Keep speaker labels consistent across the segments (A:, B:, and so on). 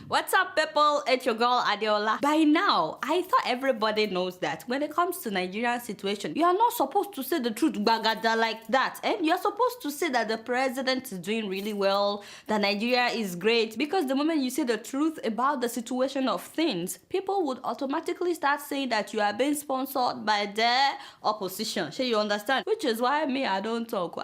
A: What's up, people? It's your girl Adeola. By now, I thought everybody knows that when it comes to Nigerian situation, you are not supposed to say the truth bagada like that. And you're supposed to say that the president is doing really well, that Nigeria is great. Because the moment you say the truth about the situation of things, people would automatically start saying that you are being sponsored by the opposition. Sure, you understand? Which is why I don't talk.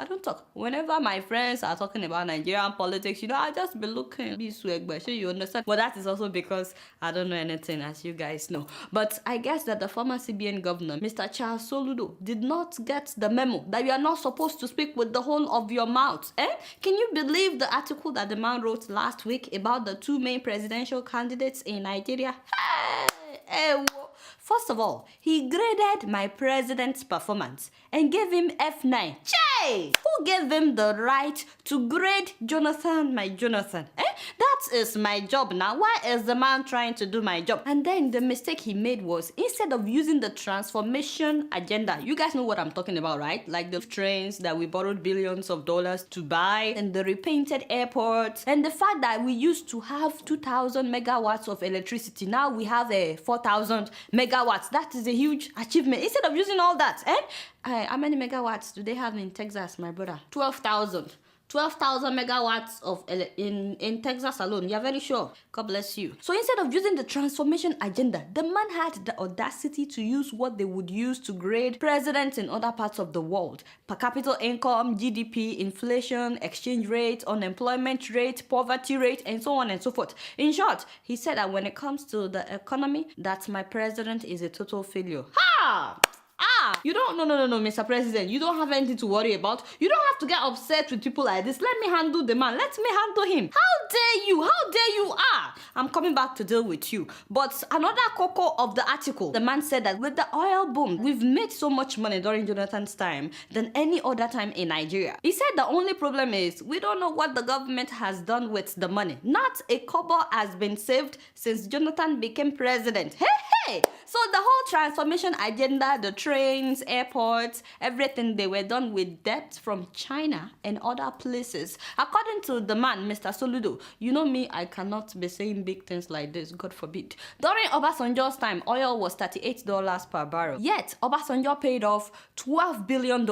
A: Whenever my friends are talking about Nigerian politics, I just be looking, be swag, but sure, you understand? But that is also because I don't know anything, as you guys know. But I guess that the former CBN governor, Mr. Charles Soludo, did not get the memo that you are not supposed to speak with the whole of your mouth. Can you believe the article that the man wrote last week about the two main presidential candidates in Nigeria? First of all, he graded my president's performance and gave him F9. Chey! Who gave him the right to grade my Jonathan? That is my job now. Why is the man trying to do my job? And then the mistake he made was, instead of using the transformation agenda, you guys know what I'm talking about, right? Like the trains that we borrowed billions of dollars to buy, and the repainted airports, and the fact that we used to have 2,000 megawatts of electricity. Now we have 4,000 megawatts. That is a huge achievement. Instead of using all that, how many megawatts do they have in Texas, my brother? 12,000 megawatts in Texas alone. You're very sure? God bless you. So instead of using the transformation agenda, the man had the audacity to use what they would use to grade presidents in other parts of the world: per capita income, GDP, inflation, exchange rate, unemployment rate, poverty rate, and so on and so forth. In short, he said that when it comes to the economy, that my president is a total failure. Ha! You don't, no, Mr. President, you don't have anything to worry about. You don't have to get upset with people like this. Let me handle the man. Let me handle him. How dare you? I'm coming back to deal with you. But another cocoa of the article, the man said that with the oil boom, we've made so much money during Jonathan's time than any other time in Nigeria. He said the only problem is we don't know what the government has done with the money. Not a kobo has been saved since Jonathan became president. Hey! So the whole transformation agenda, the trains, airports, everything, they were done with debt from China and other places. According to the man, Mr. Soludo, you know me, I cannot be saying big things like this, God forbid. During Obasanjo's time, oil was $38 per barrel. Yet, Obasanjo paid off $12 billion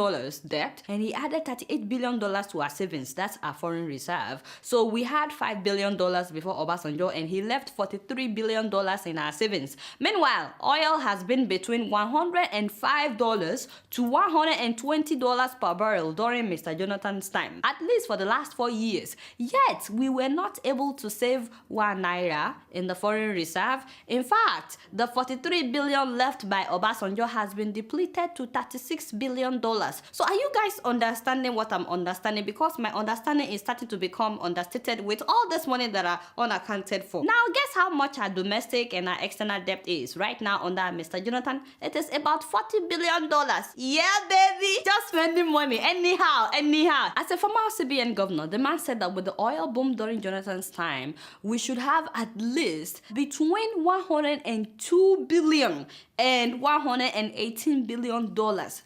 A: debt, and he added $38 billion to our savings. That's our foreign reserve. So we had $5 billion before Obasanjo, and he left $43 billion in our savings. Meanwhile, oil has been between $105 to $120 per barrel during Mr. Jonathan's time, at least for the last 4 years. Yet, we were not able to save 1 naira in the foreign reserve. In fact, the 43 billion left by Obasanjo has been depleted to $36 billion. So are you guys understanding what I'm understanding? Because my understanding is starting to become understated with all this money that are unaccounted for. Now, guess how much our domestic and our external debt is right now under Mr. Jonathan? It is about $40 billion. Yeah, baby! Just spending money anyhow. As a former CBN governor, the man said that with the oil boom during Jonathan's time, we should have at least between $102 billion and $118 billion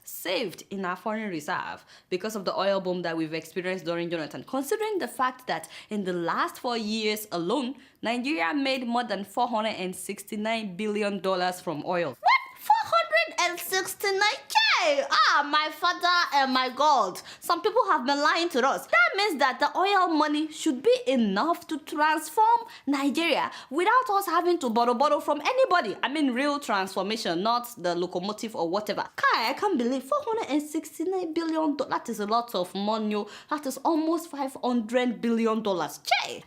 A: saved in our foreign reserve because of the oil boom that we've experienced during Jonathan. Considering the fact that in the last 4 years alone, Nigeria made more than $469 billion from oil. What? 469K? My father and my God. Some people have been lying to us. That means that the oil money should be enough to transform Nigeria without us having to borrow from anybody. I mean real transformation, not the locomotive or whatever. I can't believe $469 billion. That is a lot of money. That is almost $500 billion.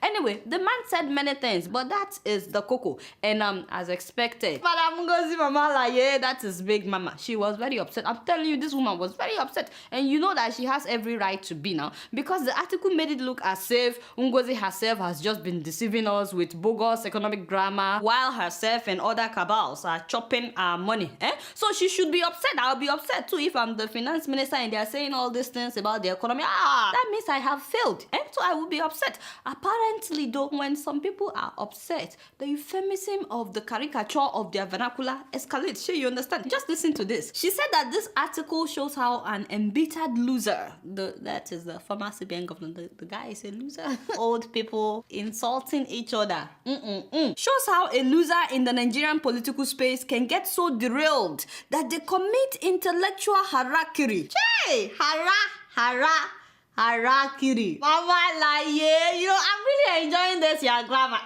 A: Anyway, the man said many things, but that is the cocoa. And as expected, Madam Ngozi Mamala, yeah, that is Big Mama. She was very upset. I'm telling you, this woman was very upset. And you know that she has every right to be now, because the article made it look as if Ngozi herself has just been deceiving us with bogus economic grammar, while herself and other cabals are chopping our money. So she should be upset. I'll be upset too if I'm the finance minister and they're saying all these things about the economy. That means I have failed. So I will be upset. Apparently though, when some people are upset, the euphemism of the caricature of their vernacular escalates. Sure, you understand? Just listen to this. She said that this article shows how an embittered loser, that is the former CBN governor, the guy is a loser. Old people insulting each other. Shows how a loser in the Nigerian political space can get so derailed that they commit intellectual harakiri. Hey, harakiri. Mama, like, yeah, you know, I'm really enjoying this, your grammar.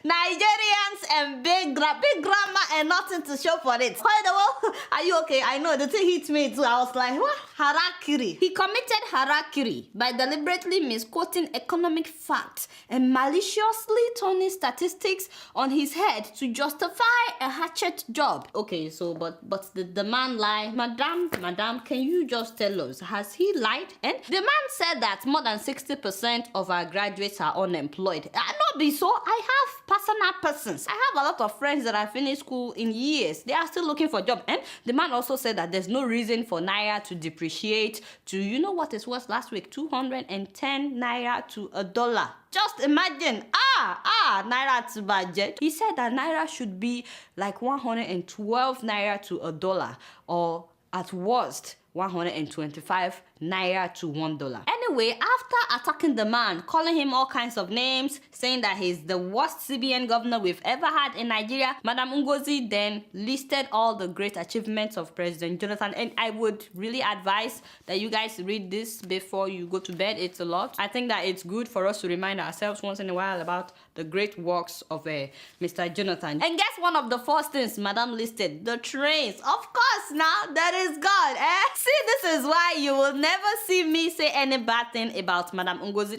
A: Nigerians and big grammar and nothing to show for it. By the way, are you okay? I know the thing hit me too. I was like, what? Harakiri. He committed harakiri by deliberately misquoting economic facts and maliciously turning statistics on his head to justify a hatchet job. Okay, so but the man lied. Madam, can you just tell us, has he lied? And the man said that more than 60% of our graduates are unemployed. Not be so. I have personal persons. I have a lot of friends that have finished school in years. They are still looking for a job. And the man also said that there's no reason for Naira to depreciate to, you know what it was last week? 210 Naira to $1. Just imagine, Naira to budget. He said that Naira should be like 112 Naira to $1, or at worst, 125 Naira to $1. Anyway, after attacking the man, calling him all kinds of names, saying that he's the worst CBN governor we've ever had in Nigeria, Madam Ngozi then listed all the great achievements of President Jonathan. And I would really advise that you guys read this before you go to bed. It's a lot. I think that it's good for us to remind ourselves once in a while about the great works of Mr. Jonathan. And guess one of the first things Madam listed? The trains. Of course, now that is God. See, this is why you will never see me say any bad thing about Madam Ngozi.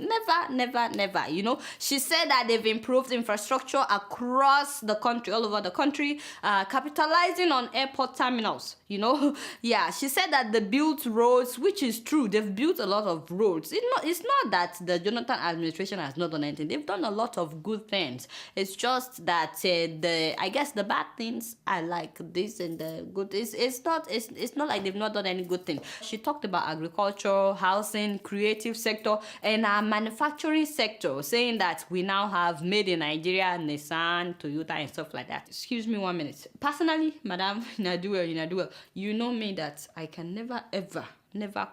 A: Never. You know, she said that they've improved infrastructure across the country, all over the country, capitalizing on airport terminals. You know, yeah, she said that they built roads, which is true. They've built a lot of roads. It's not that the Jonathan administration has not done anything. They've done a lot of good things. It's just that I guess the bad things are like this, and the good it's not like they've not done any good thing. She talked about agriculture, housing, creative sector, and our manufacturing sector, saying that we now have made in Nigeria, Nissan, Toyota, and stuff like that. Excuse me 1 minute. Personally, Madam, you do well. You know me that I can never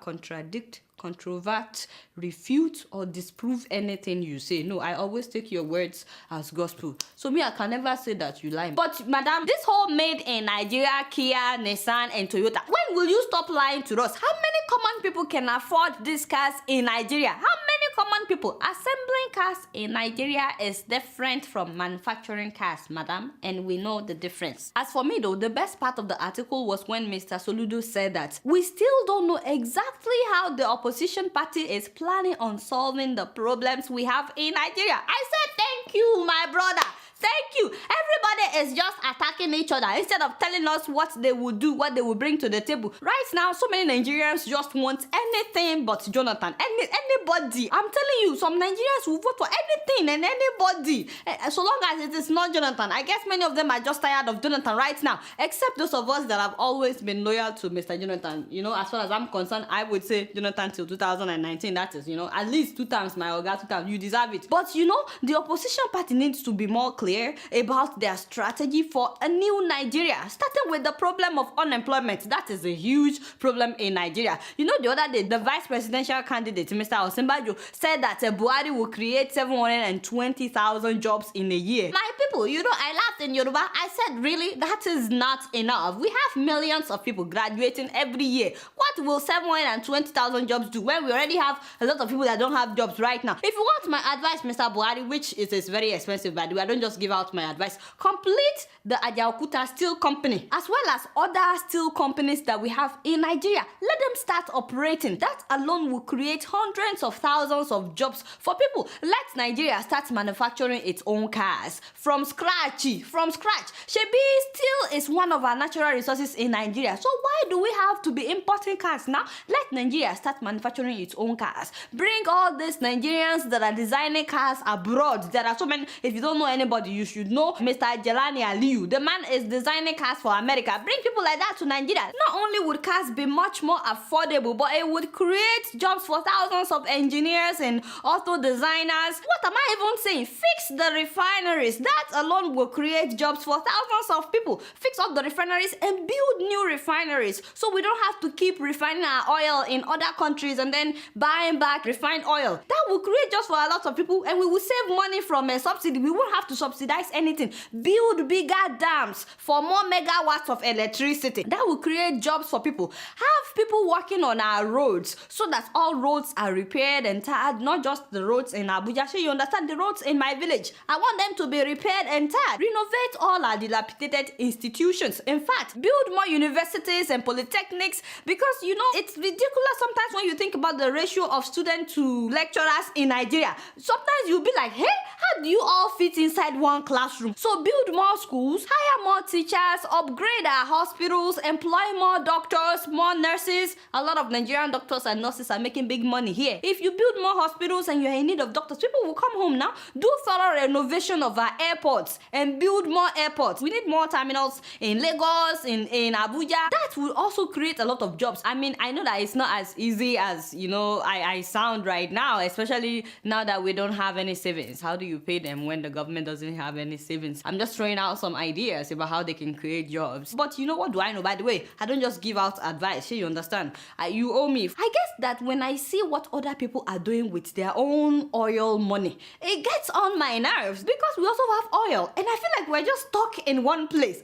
A: contradict, controvert, refute, or disprove anything you say. No, I always take your words as gospel. So me, I can never say that you lie. But Madam, this whole made in Nigeria, Kia, Nissan, and Toyota, when will you stop lying to us? How many common people can afford these cars in Nigeria? How many common people? Assembling cars in Nigeria is different from manufacturing cars, Madam, and we know the difference. As for me though, the best part of the article was when Mr. Soludo said that we still don't know exactly how the opposition party is planning on solving the problems we have in Nigeria. I said thank you, my brother. Thank you. Everybody is just attacking each other instead of telling us what they will do, what they will bring to the table. Right now, so many Nigerians just want anything but Jonathan. Anybody. I'm telling you, some Nigerians will vote for anything and anybody. So long as it is not Jonathan. I guess many of them are just tired of Jonathan right now. Except those of us that have always been loyal to Mr. Jonathan. You know, as far as I'm concerned, I would say Jonathan till 2019. That is, you know, at least 2 times my Oga, 2 times. You deserve it. But, you know, the opposition party needs to be more clear about their strategy for a new Nigeria, starting with the problem of unemployment. That is a huge problem in Nigeria. You know, the other day, the vice presidential candidate, Mr. Osinbajo, said that Buhari will create 720,000 jobs in a year. My people, you know, I laughed in Yoruba. I said, really? That is not enough. We have millions of people graduating every year. What will 720,000 jobs do when we already have a lot of people that don't have jobs right now? If you want my advice, Mr. Buhari, which is very expensive, by the way, I don't just give out my advice. Complete the Adeola Steel Company, as well as other steel companies that we have in Nigeria. Let them start operating. That alone will create hundreds of thousands of jobs for people. Let Nigeria start manufacturing its own cars from scratch. Shebi, steel is one of our natural resources in Nigeria. So why do we have to be importing cars now? Let Nigeria start manufacturing its own cars. Bring all these Nigerians that are designing cars abroad. There are so many. If you don't know anybody, you should know Mr. Adeola Tijani Aliyu. The man is designing cars for America. Bring people like that to Nigeria. Not only would cars be much more affordable, but it would create jobs for thousands of engineers and auto designers. What am I even saying? Fix the refineries. That alone will create jobs for thousands of people. Fix up the refineries and build new refineries so we don't have to keep refining our oil in other countries and then buying back refined oil. That will create jobs for a lot of people, and we will save money from a subsidy. We won't have to subsidize anything. Build bigger dams for more megawatts of electricity. That will create jobs for people. Have people working on our roads so that all roads are repaired and tarred, not just the roads in Abuja. So you understand, the roads in my village, I want them to be repaired and tarred. Renovate all our dilapidated institutions. In fact, build more universities and polytechnics, because you know it's ridiculous sometimes when you think about the ratio of students to lecturers in Nigeria. Sometimes you'll be like, hey, how do you all fit inside one classroom? So build more schools, hire more teachers, upgrade our hospitals, employ more doctors, more nurses. A lot of Nigerian doctors and nurses are making big money here. If you build more hospitals and you're in need of doctors, people will come home now. Do thorough renovation of our airports and build more airports. We need more terminals in Lagos, in Abuja. That will also create a lot of jobs. I mean, I know that it's not as easy as, you know, I sound right now, especially now that we don't have any savings. How do you pay them when the government doesn't have any savings? I'm just throwing out some ideas about how they can create jobs. But you know, what do I know? By the way, I don't just give out advice. You understand? You owe me. I guess that when I see what other people are doing with their own oil money, it gets on my nerves, because we also have oil and I feel like we're just stuck in one place.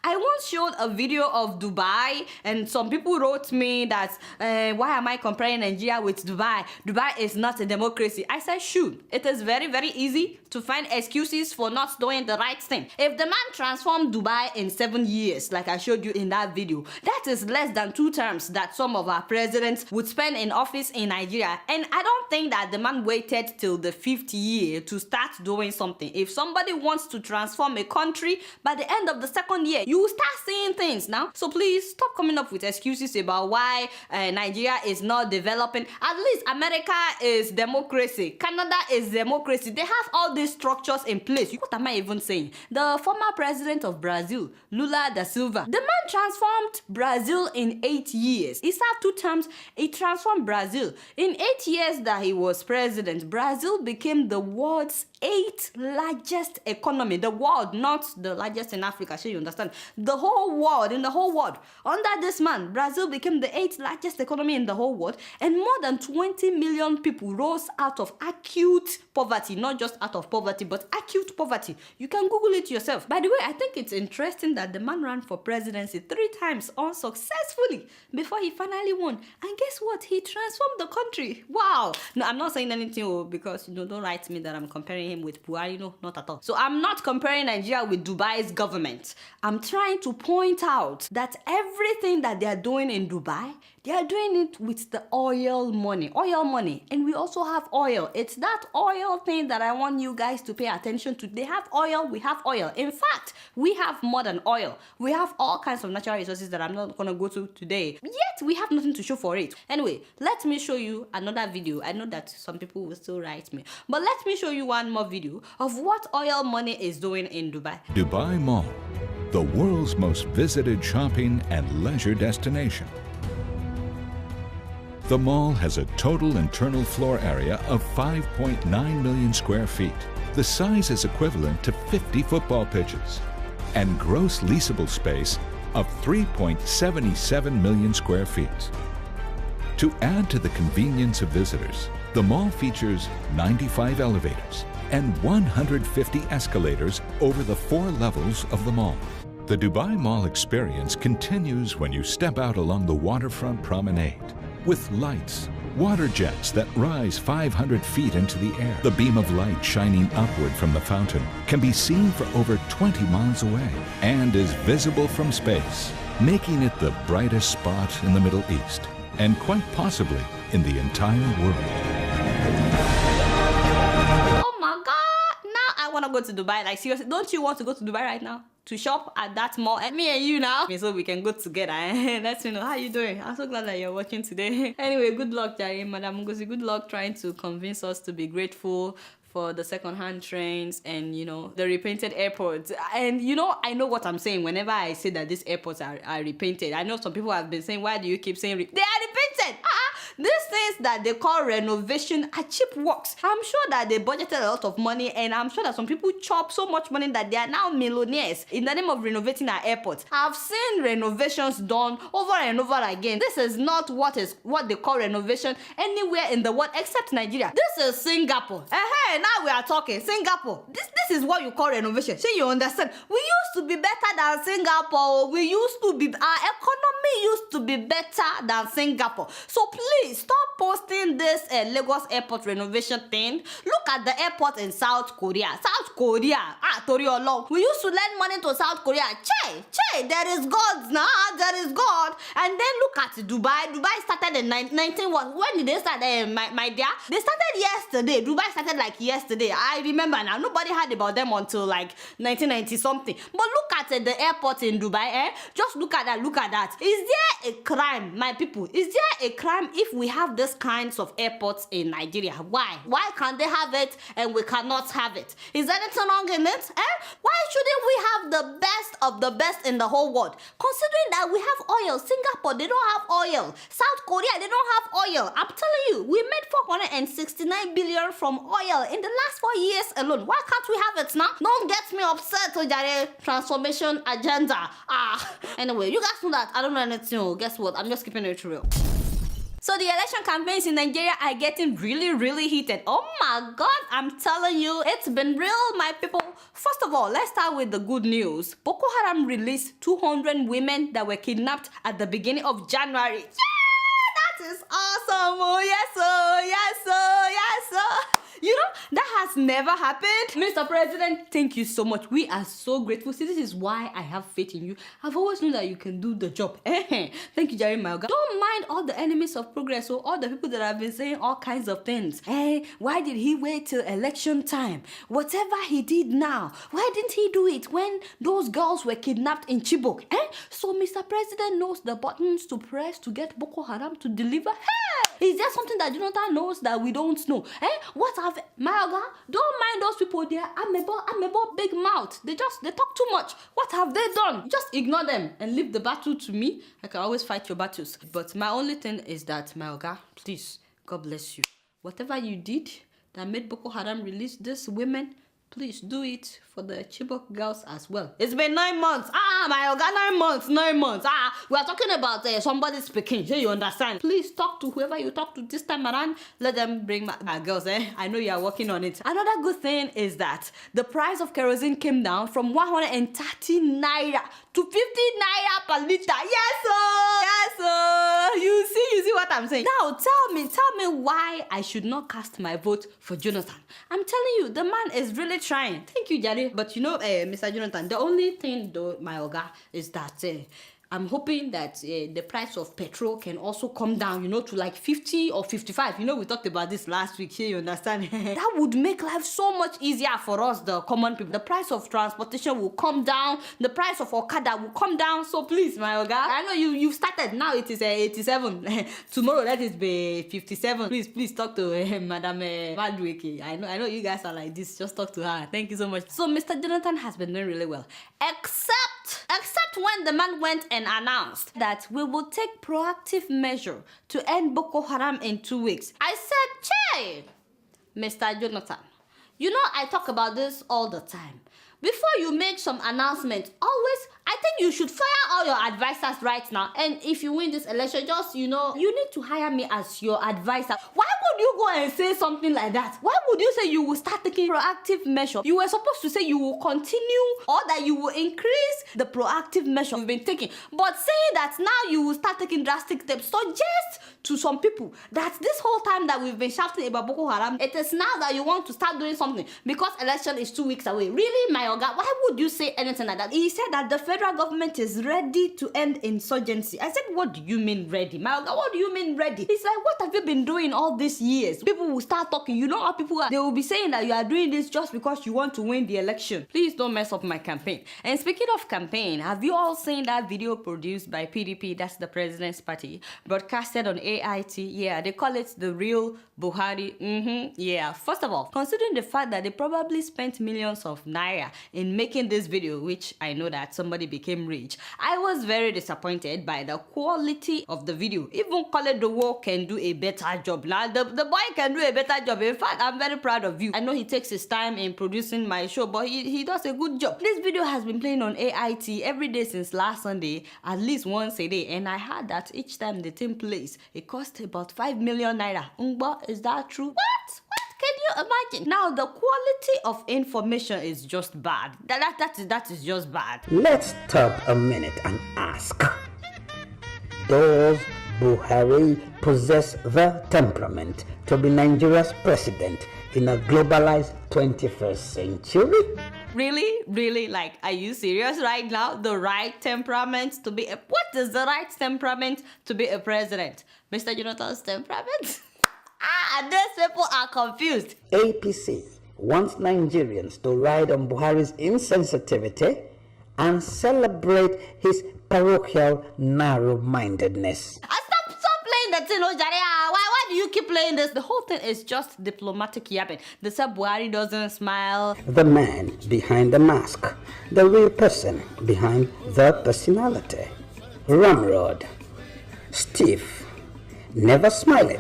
A: I once showed a video of Dubai, and some people wrote me that why am I comparing Nigeria with Dubai? Dubai is not a democracy. I said, shoot, it is very, very easy to find excuses for not doing the right thing. If the man transformed Dubai in 7 years, like I showed you in that video, that is less than 2 terms that some of our presidents would spend in office in Nigeria. And I don't think that the man waited till the 5th year to start doing something. If somebody wants to transform a country, by the end of the 2nd year, you will start seeing things now. So please stop coming up with excuses about why Nigeria is not developing. At least America is democracy. Canada is democracy. They have all these structures in place. What am I even saying? The former president of Brazil, Lula da Silva, the man transformed Brazil in 8 years. He served 2 terms. He transformed Brazil. In 8 years that he was president, Brazil became the world's 8th largest economy. The world, not the largest in Africa. So you understand? The whole world, in the whole world. Under this man, Brazil became the 8th largest economy in the whole world, and more than 20 million people rose out of acute poverty. Not just out of poverty, but acute poverty. You can Google it yourself. By the way, I think it's interesting that the man ran for presidency 3 times unsuccessfully before he finally won. And guess what? He transformed the country. Wow. No, I'm not saying anything because, you know, don't write me that I'm comparing him with Buhari. No, not at all. So I'm not comparing Nigeria with Dubai's government. I'm trying to point out that everything that they are doing in Dubai, they are doing it with the oil money. Oil money. And we also have oil. It's that oil thing that I want you guys to pay attention to. They have oil, we have oil. In fact, we have more than oil. We have all kinds of natural resources that I'm not going to go to today. Yet, we have nothing to show for it. Anyway, let me show you another video. I know that some people will still write me. But let me show you one more video of what oil money is doing in Dubai.
B: Dubai Mall, the world's most visited shopping and leisure destination. The mall has a total internal floor area of 5.9 million square feet. The size is equivalent to 50 football pitches, and gross leasable space of 3.77 million square feet. To add to the convenience of visitors, the mall features 95 elevators and 150 escalators over the 4 levels of the mall. The Dubai Mall experience continues when you step out along the waterfront promenade with lights, water jets that rise 500 feet into the air. The beam of light shining upward from the fountain can be seen for over 20 miles away and is visible from space, making it the brightest spot in the Middle East and quite possibly in the entire world.
A: Oh my God! Now I want to go to Dubai. Like seriously, don't you want to go to Dubai right now? To shop at that mall, and me and you now, so we can go together. Let me know how you doing. I'm so glad that you're watching today. Anyway, good luck, Jare, Madam Ngozi. Good luck trying to convince us to be grateful for the second-hand trains and, the repainted airports. And, I know what I'm saying whenever I say that these airports are repainted. I know some people have been saying, why do you keep saying they are repainted? These things that they call renovation are cheap works. I'm sure that they budgeted a lot of money, and I'm sure that some people chop so much money that they are now millionaires in the name of renovating our airports. I've seen renovations done over and over again. This is not what they call renovation anywhere in the world except Nigeria. This is Singapore. Hey, now we are talking. Singapore. This is what you call renovation. So you understand? We used to be better than Singapore. Our economy used to be better than Singapore. So please stop posting this Lagos airport renovation thing. Look at the airport in South Korea. South Korea. Toriolo. We used to lend money to South Korea. Che, there is God now. There is God. And then look at Dubai. Dubai started in 1991. When did they start? My dear, they started yesterday. Dubai started like yesterday. I remember now. Nobody heard about them until like 1990 something. But look at the airport in Dubai. Just look at that. Look at that. Is there a crime, my people? Is there a crime if we have these kinds of airports in Nigeria? Why? Why can't they have it and we cannot have it? Is there anything wrong in it? Why shouldn't we have the best of the best in the whole world? Considering that we have oil. Singapore, they don't have oil. South Korea, they don't have oil. I'm telling you, we made 469 billion from oil in the last 4 years alone. Why can't we have it now? Don't get me upset with your transformation agenda. Anyway, you guys know that I don't know anything. Guess what? I'm just keeping it real. So the election campaigns in Nigeria are getting really, really heated. Oh my God, I'm telling you, it's been real, my people. First of all, let's start with the good news. Boko Haram released 200 women that were kidnapped at the beginning of January. Yeah, that is awesome. Oh yes, oh yes, oh yes, oh. That has never happened. Mr. President, thank you so much. We are so grateful. See, this is why I have faith in you. I've always known that you can do the job. Thank you, Jerry Malga. Don't mind all the enemies of progress or all the people that have been saying all kinds of things. Why did he wait till election time? Whatever he did now, why didn't he do it when those girls were kidnapped in Chibok? So Mr. President knows the buttons to press to get Boko Haram to deliver. Is there something that Jonathan knows that we don't know? What have Mayoga? Don't mind those people there. I'm about big mouth. They talk too much. What have they done? Just ignore them and leave the battle to me. I can always fight your battles. But my only thing is that Mayoga, please, God bless you. Whatever you did that made Boko Haram release these women, please do it for the Chibok girls as well. It's been 9 months. My 9 months. We are talking about somebody speaking. So you understand? Please talk to whoever you talk to this time around. Let them bring my girls. I know you are working on it. Another good thing is that the price of kerosene came down from 130 naira to 50 naira per liter. Yes, sir. Yes, sir. You see what I'm saying? Now tell me why I should not cast my vote for Jonathan. I'm telling you, the man is really trying. Thank you, Jerry. But Mr. Jonathan, the only thing though, my Oga, is that I'm hoping that the price of petrol can also come down, to like 50 or 55. We talked about this last week here, you understand? That would make life so much easier for us, the common people. The price of transportation will come down. The price of Okada will come down. So please, my Oga, I know you've started. Now it is 87. Tomorrow, let it be 57. Please talk to Madam Madweke. I know you guys are like this. Just talk to her. Thank you so much. So Mr. Jonathan has been doing really well. Except when the man went and announced that we will take proactive measure to end Boko Haram in 2 weeks. I said, Che, Mr. Jonathan, I talk about this all the time. Before you make some announcement, I think you should fire all your advisors right now. And if you win this election, just, you need to hire me as your advisor. Why would you go and say something like that? Why would you say you will start taking proactive measure? You were supposed to say you will continue or that you will increase the proactive measure you've been taking. But saying that now you will start taking drastic steps suggests to some people that this whole time that we've been shouting about Boko Haram, it is now that you want to start doing something because election is 2 weeks away. Really, my Oga, why would you say anything like that? He said that the federal federal government is ready to end insurgency. I said, what do you mean ready? What do you mean ready? It's like, what have you been doing all these years? People will start talking. You know how people are? They will be saying that you are doing this just because you want to win the election. Please don't mess up my campaign. And speaking of campaign, have you all seen that video produced by PDP, that's the president's party, broadcasted on AIT? Yeah, they call it the real Buhari. Yeah, first of all, considering the fact that they probably spent millions of naira in making this video, which I know that somebody became rich, I was very disappointed by the quality of the video. Even Kole Dowo can do a better job. Now, the boy can do a better job. In fact, I'm very proud of you. I know he takes his time in producing my show, but he does a good job. This video has been playing on AIT every day since last Sunday, at least once a day, and I heard that each time the thing plays, it costs about 5 million naira. Is that true? What? Can you imagine? Now, the quality of information is just bad. That is just bad.
C: Let's stop a minute and ask, does Buhari possess the temperament to be Nigeria's president in a globalized 21st century?
A: Really? Like, are you serious right now? The right temperament to be a... What is the right temperament to be a president? Mr. Jonathan's temperament? These people are confused.
C: APC wants Nigerians to ride on Buhari's insensitivity and celebrate his parochial narrow-mindedness.
A: Stop playing the thing, Ojaria. Why do you keep playing this? The whole thing is just diplomatic yapping. The said Buhari doesn't smile.
C: The man behind the mask, the real person behind the personality. Ramrod, stiff, never smiling.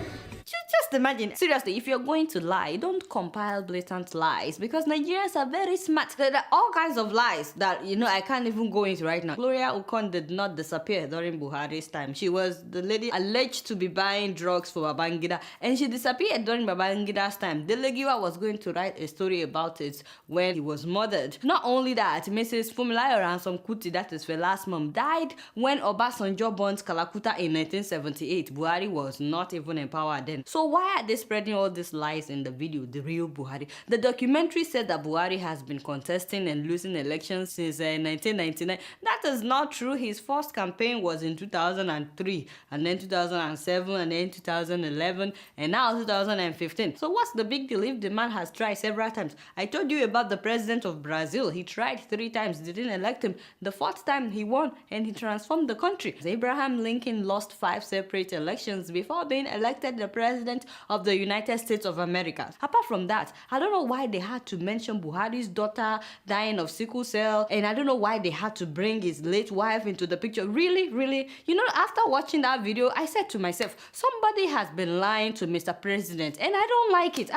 A: Just imagine, seriously, if you're going to lie, don't compile blatant lies, because Nigerians are very smart. There are all kinds of lies that, I can't even go into right now. Gloria Ukon did not disappear during Buhari's time. She was the lady alleged to be buying drugs for Babangida, and she disappeared during Babangida's time. Delegiwa was going to write a story about it when he was murdered. Not only that, Mrs. Fumilayo Ransom Kuti, that is her last mom, died when Obasanjo burnt Kalakuta in 1978. Buhari was not even empowered then. So why are they spreading all these lies in the video, the real Buhari? The documentary said that Buhari has been contesting and losing elections since 1999. That is not true. His first campaign was in 2003, and then 2007, and then 2011, and now 2015. So what's the big deal if the man has tried several times? I told you about the president of Brazil. He tried 3 times, they didn't elect him. The 4th time he won, and he transformed the country. Abraham Lincoln lost 5 separate elections before being elected the president of the United States of America. Apart from that, I don't know why they had to mention Buhari's daughter dying of sickle cell, and I don't know why they had to bring his late wife into the picture. Really? After watching that video, I said to myself, somebody has been lying to Mr. President, and I don't like it.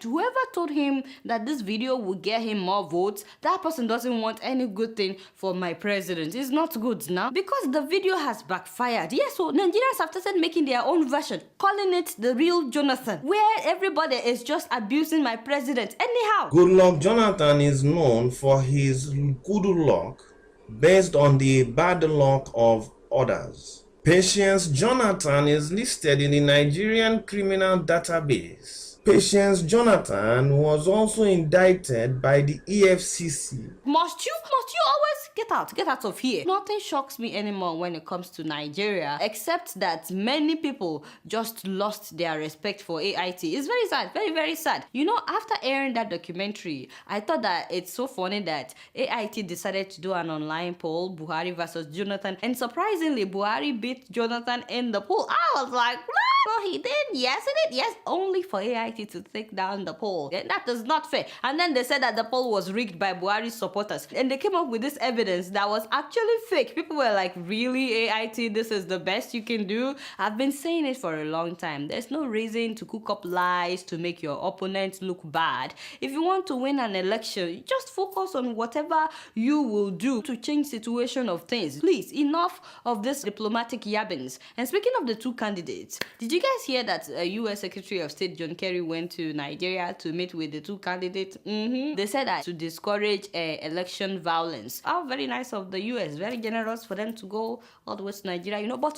A: Whoever told him that this video would get him more votes, that person doesn't want any good thing for my president. It's not good now, because the video has backfired. Yes, so Nigerians have started making their own version, calling it the real Jonathan, where everybody is just abusing my president anyhow.
D: Goodluck Jonathan is known for his good luck based on the bad luck of others. Patience Jonathan is listed in the Nigerian criminal database. Patience Jonathan was also indicted by the EFCC.
A: Must you always get out of here? Nothing shocks me anymore when it comes to Nigeria, except that many people just lost their respect for AIT. It's very sad, very sad. After airing that documentary, I thought that it's so funny that AIT decided to do an online poll, Buhari versus Jonathan, and surprisingly, Buhari beat Jonathan in the poll. I was like, well, he did. Yes, he did. Yes, only for AIT to take down the poll. That is not fair. And then they said that the poll was rigged by Buhari's supporters. And they came up with this evidence that was actually fake. People were like, really, AIT, this is the best you can do? I've been saying it for a long time. There's no reason to cook up lies to make your opponent look bad. If you want to win an election, just focus on whatever you will do to change situation of things. Please, enough of this diplomatic yabbings. And speaking of the 2 candidates, did you guys hear that U.S. Secretary of State John Kerry Kerry went to Nigeria to meet with the two candidates. They said that to discourage election violence. How very nice of the US, very generous for them to go all the way to Nigeria, you know. But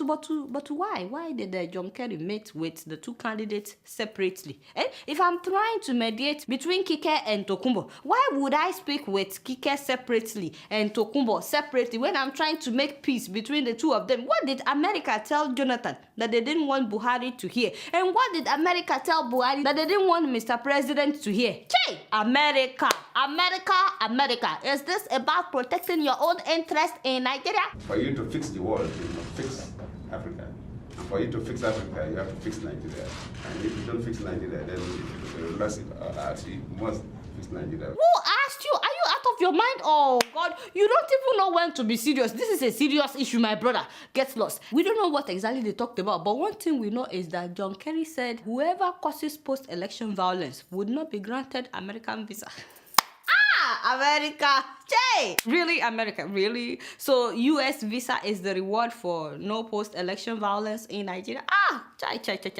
A: why? Why did John Kerry meet with the two candidates separately? If I'm trying to mediate between Kike and Tokumbo, why would I speak with Kike separately and Tokumbo separately when I'm trying to make peace between the two of them? What did America tell Jonathan that they didn't want Buhari to hear? And what did America tell Buhari that they didn't want Mr. President to hear? America. Is this about protecting your own interest in Nigeria?
E: For you to fix the world, you must fix Africa. And for you to fix Africa, you have to fix Nigeria. And if you don't fix Nigeria, then you must fix Nigeria.
A: Who asked you? Are you out of your mind? Oh God, you don't even know when to be serious. This is a serious issue, my brother. Get lost. We don't know what exactly they talked about, but one thing we know is that John Kerry said whoever causes post-election violence would not be granted American visa. America. Really, America? Really? So US visa is the reward for no post-election violence in Nigeria?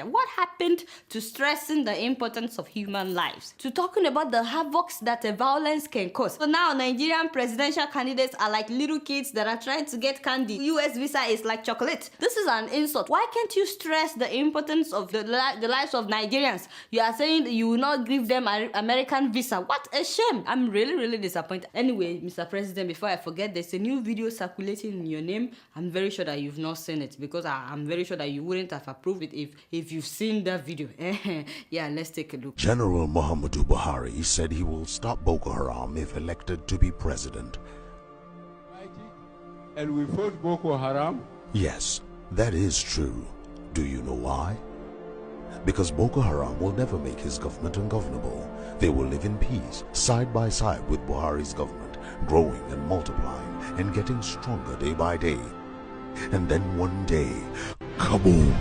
A: What happened to stressing the importance of human lives? To talking about the havocs that a violence can cause? So now Nigerian presidential candidates are like little kids that are trying to get candy. US visa is like chocolate. This is an insult. Why can't you stress the importance of the lives of Nigerians? You are saying that you will not give them an American visa. What a shame. I'm really disappointed. Anyway, Mr. President, before I forget, there's a new video circulating in your name. I'm very sure that you've not seen it because I'm very sure that you wouldn't have approved it if you've seen that video. Yeah, let's take a look.
F: General Muhammadu Buhari said he will stop Boko Haram if elected to be president.
G: And we fought Boko Haram?
F: Yes, that is true. Do you know why? Because Boko Haram will never make his government ungovernable. They will live in peace, side by side with Buhari's government, growing and multiplying and getting stronger day by day. And then one day, kaboom!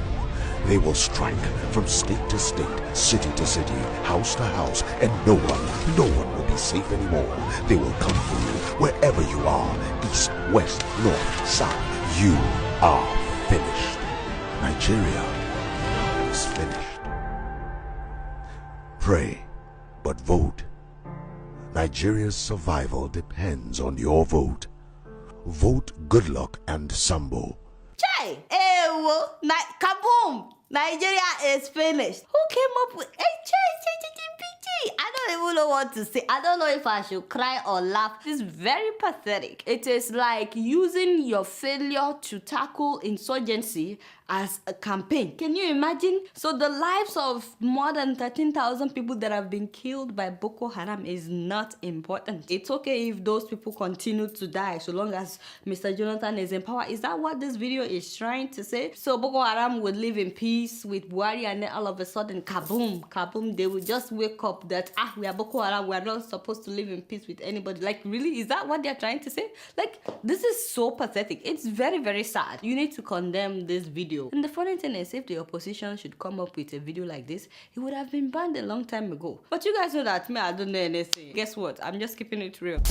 F: They will strike from state to state, city to city, house to house, and no one will be safe anymore. They will come for you wherever you are, east, west, north, south. You are finished. Nigeria is finished. Pray, but vote. Nigeria's survival depends on your vote. Vote good luck and Sambo.
A: Kaboom! Nigeria is finished. Who came up with I don't even know what to say. I don't know if I should cry or laugh. This is very pathetic. It is like using your failure to tackle insurgency as a campaign. Can you imagine? So the lives of more than 13,000 people that have been killed by Boko Haram is not important. It's okay if those people continue to die so long as Mr. Jonathan is in power. Is that what this video is trying to say? So Boko Haram would live in peace with Buhari and then all of a sudden, kaboom, they will just wake up that, we are Boko Haram, we are not supposed to live in peace with anybody. Like, really? Is that what they're trying to say? Like, this is so pathetic. It's very sad. You need to condemn this video. And the funny thing is, if the opposition should come up with a video like this, it would have been banned a long time ago. But you guys know that me, I don't know anything. Guess what? I'm just keeping it real.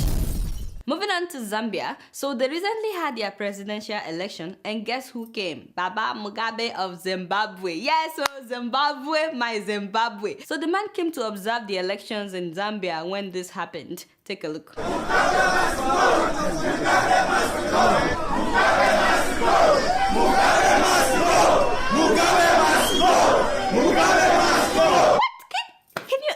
A: Moving on to Zambia. So they recently had their presidential election, and guess who came? Baba Mugabe of Zimbabwe. Yes, so Zimbabwe, my Zimbabwe. So the man came to observe the elections in Zambia when this happened. Take a look.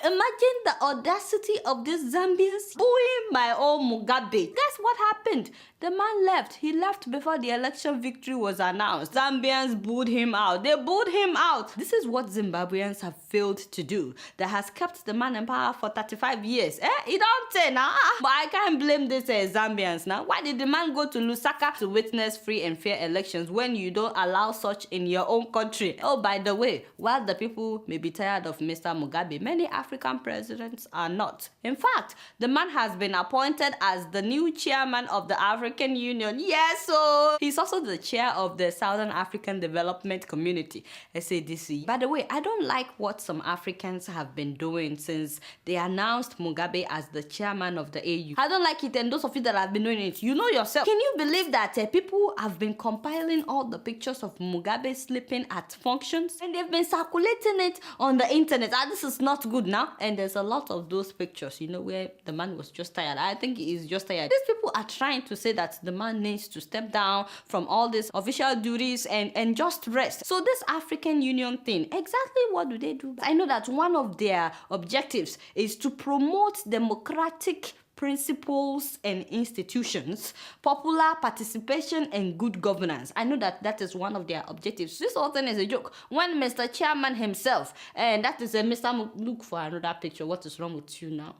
A: Imagine the audacity of these Zambians booing my own Mugabe. Guess what happened? The man left. He left before the election victory was announced. Zambians booed him out. They booed him out. This is what Zimbabweans have failed to do that has kept the man in power for 35 years. He don't say now. But I can't blame these Zambians now. Why did the man go to Lusaka to witness free and fair elections when you don't allow such in your own country? Oh, by the way, while the people may be tired of Mr. Mugabe, many African presidents are not. In fact, the man has been appointed as the new chairman of the African Union. Yes, so he's also the chair of the Southern African Development Community, SADC. By the way, I don't like what some Africans have been doing since they announced Mugabe as the chairman of the AU. I don't like it, and those of you that have been doing it, you know yourself. Can you believe that people have been compiling all the pictures of Mugabe sleeping at functions, and they've been circulating it on the internet? This is not good now. And there's a lot of those pictures, you know, where the man was just tired. I think he is just tired. These people are trying to say that the man needs to step down from all these official duties and just rest. So this African Union thing, exactly what do they do? I know that one of their objectives is to promote democratic principles and institutions, popular participation, and good governance. I know that that is one of their objectives. This whole thing is a joke. When Mr. Chairman himself, and that is a Mr. Look for another picture. What is wrong with you now?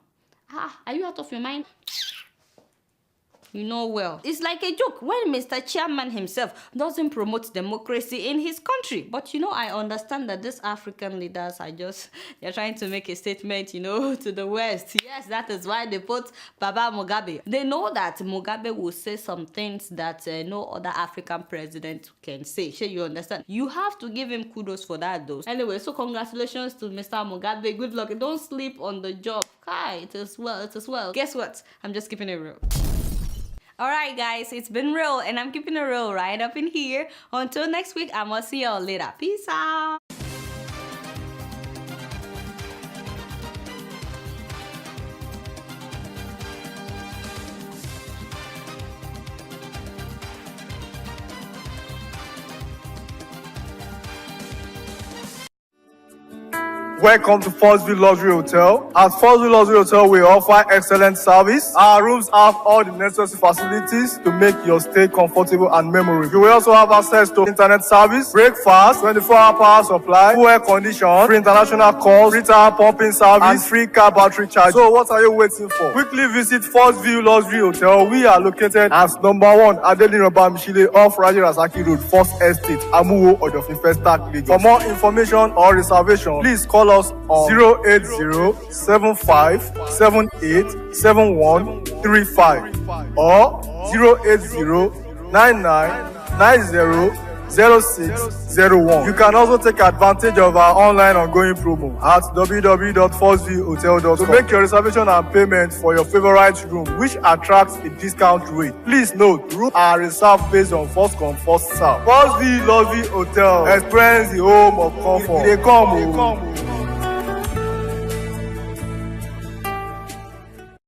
A: Are you out of your mind? You know well. It's like a joke when Mr. Chairman himself doesn't promote democracy in his country. But you know, I understand that these African leaders are they're trying to make a statement, you know, to the West. Yes, that is why they put Baba Mugabe. They know that Mugabe will say some things that no other African president can say. Sure, you understand? You have to give him kudos for that, though. Anyway, so congratulations to Mr. Mugabe. Good luck. Don't sleep on the job. Kai, it is well, it is well. Guess what? I'm just keeping it real. Alright guys, it's been real and I'm keeping it real right up in here. Until next week, I'm gonna see y'all later. Peace out.
H: Welcome to Forstview Luxury Hotel. At Forstview Luxury Hotel, we offer excellent service. Our rooms have all the necessary facilities to make your stay comfortable and memorable. You will also have access to internet service, breakfast, 24-hour power supply, full air condition, free international calls, free tire pumping service, and free car battery charge. So what are you waiting for? Quickly visit Forstview Luxury Hotel. We are located at number 1 Adeola Mishile off Raja Rasaki Road, First Estate, Amuwo, Odofin Festac, Lagos. For more information or reservation, please call us on 08075787135 or 08099900601. You can also take advantage of our online ongoing promo at www.forceviewhotel.com to make your reservation and payment for your favorite room, which attracts a discount rate. Please note, rooms are reserved based on first come, first serve. Forstview Luxury Hotel. Experience the home of comfort. They come.